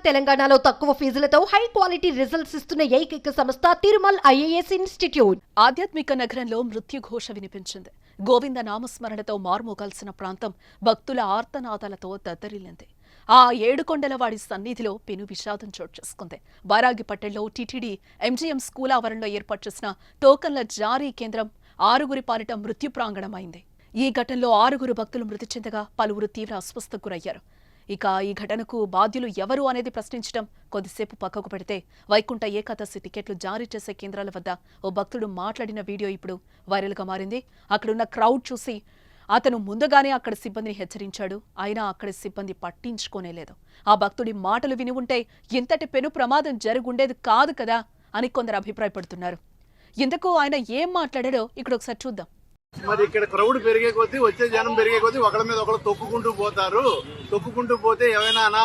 తెలంగాణలో తక్కువ ఫీజులతో high quality results ఇస్తున్న ఏకైక సంస్థ తిరుమల్ ఐఏఎస్ ఇన్స్టిట్యూట్. ఆధ్యాత్మిక నగరంలో మృత్యుఘోష వినిపించింది. గోవింద నామస్మరణతో మారుమోగాల్సిన ప్రాంతం భక్తుల ఆర్తనాదాలతో దద్దరిల్లింది. ఆ ఏడుకొండలవాడి సన్నిధిలో పెను విషాదం చోటు చేసుకుంది. బారాగిపట్టెల్లో టీటీడీ ఎంజీఎం స్కూల్ ఆవరణలో ఏర్పాటు చేసిన టోకన్ల జారీ కేంద్రం 6 పాలిట మృత్యు ప్రాంగణమైంది. ఈ ఘటనలో 6 భక్తులు మృతి చెందగా పలువురు తీవ్ర అస్వస్థకు గురయ్యారు. ఇక ఈ ఘటనకు బాధ్యులు ఎవరు అనేది ప్రశ్నించడం కొద్దిసేపు పక్కకు పెడితే వైకుంఠ ఏకాదశి టికెట్లు జారీ చేసే కేంద్రాల వద్ద ఓ భక్తుడు మాట్లాడిన వీడియో ఇప్పుడు వైరల్గా మారింది. అక్కడున్న క్రౌడ్ చూసి అతను ముందుగానే అక్కడ సిబ్బందిని హెచ్చరించాడు. అయినా అక్కడి సిబ్బంది పట్టించుకోనేలేదు. ఆ భక్తుడి మాటలు విని ఉంటే ఇంతటి పెను ప్రమాదం జరుగుండేది కాదు కదా అని కొందరు అభిప్రాయపడుతున్నారు. ఇంతకు ఆయన ఏం మాట్లాడాడో ఇక్కడ ఒకసారి చూద్దాం. మరి ఇక్కడ క్రౌడ్ పెరిగే కొద్దీ, వచ్చే జనం పెరిగే కొద్దీ ఒకళ్ళ మీద ఒకళ్ళు తొక్కుకుంటూ పోతారు. తొక్కుకుంటూ పోతే ఏమైనా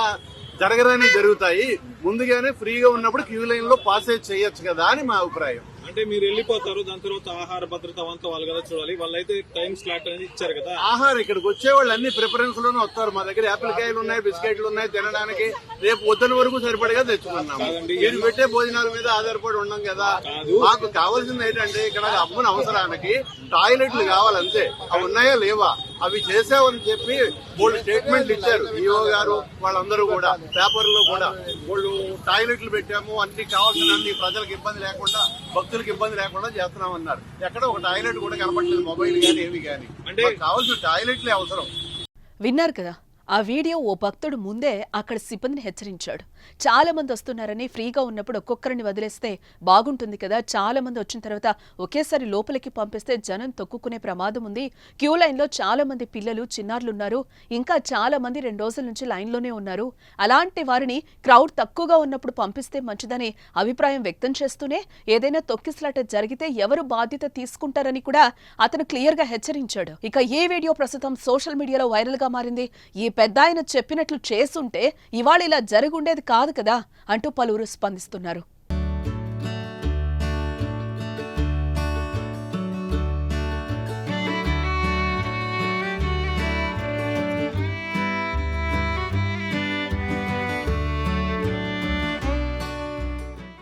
జరగరాని జరుగుతాయి. ముందుగానే ఫ్రీగా ఉన్నప్పుడు క్యూ లైన్ లో పాసేజ్ చేయొచ్చు కదా అని మా అభిప్రాయం. అంటే మీరు వెళ్ళిపోతారు, దాని తర్వాత ఆహార భద్రత అంతా వాళ్ళు కదా చూడాలి. వాళ్ళైతే టైం స్లాట్ అనేది ఇచ్చారు కదా. ఆహారం ఇక్కడికి వచ్చే వాళ్ళు అన్ని ప్రిఫరెన్స్ లోనే వస్తారు. మా దగ్గర యాపిల్ కాయలు ఉన్నాయి, బిస్కెట్లు ఉన్నాయి తినడానికి. రేపు పొద్దున వరకు సరిపడగా తెచ్చుకున్నాము. మీరు పెట్టే భోజనాల మీద ఆధారపడి ఉన్నాం కదా. మాకు కావాల్సింది ఏంటంటే ఇక్కడ అమ్మని అవసరానికి టాయిలెట్లు కావాలంతే. అవి ఉన్నాయా లేవా అవి చేసామని చెప్పి వాళ్ళు స్టేట్మెంట్ ఇచ్చారు. ఈఓ గారు వాళ్ళందరూ కూడా పేపర్లో కూడా వాళ్ళు టాయిలెట్లు పెట్టాము, అన్ని కావాల్సిన అన్ని ప్రజలకు ఇబ్బంది లేకుండా, భక్తులకు ఇబ్బంది లేకుండా చేస్తున్నామన్నారు. ఎక్కడ ఒక టాయిలెట్ కూడా కనపడలేదు, మొబైల్ కానీ ఏవి కానీ. అంటే కావాల్సిన టాయిలెట్లే అవసరం. విన్నారు కదా, ఆ వీడియో ఓ భక్తుడు ముందే అక్కడ సిబ్బందిని హెచ్చరించాడు. చాలా మంది వస్తున్నారని, ఫ్రీగా ఉన్నప్పుడు ఒక్కొక్కరిని వదిలేస్తే బాగుంటుంది కదా, చాలా మంది వచ్చిన తర్వాత ఒకేసారి లోపలికి పంపిస్తే జనం తొక్కుకునే ప్రమాదం ఉంది. క్యూ లైన్లో చాలా మంది పిల్లలు, చిన్నారులున్నారు. ఇంకా చాలా మంది 2 రోజుల నుంచి లైన్లోనే ఉన్నారు. అలాంటి వారిని క్రౌడ్ తక్కువగా ఉన్నప్పుడు పంపిస్తే మంచిదని అభిప్రాయం వ్యక్తం చేస్తూనే ఏదైనా తొక్కిసలాట జరిగితే ఎవరు బాధ్యత తీసుకుంటారని కూడా అతను క్లియర్గా హెచ్చరించాడు. ఇక ఈ వీడియో ప్రస్తుతం సోషల్ మీడియాలో వైరల్గా మారింది. ఈ పెద్దాయన చెప్పినట్లు చేసుంటే ఇవాళ ఇలా జరుగుండేది కాదు కదా అంటూ పలువురు స్పందిస్తున్నారు.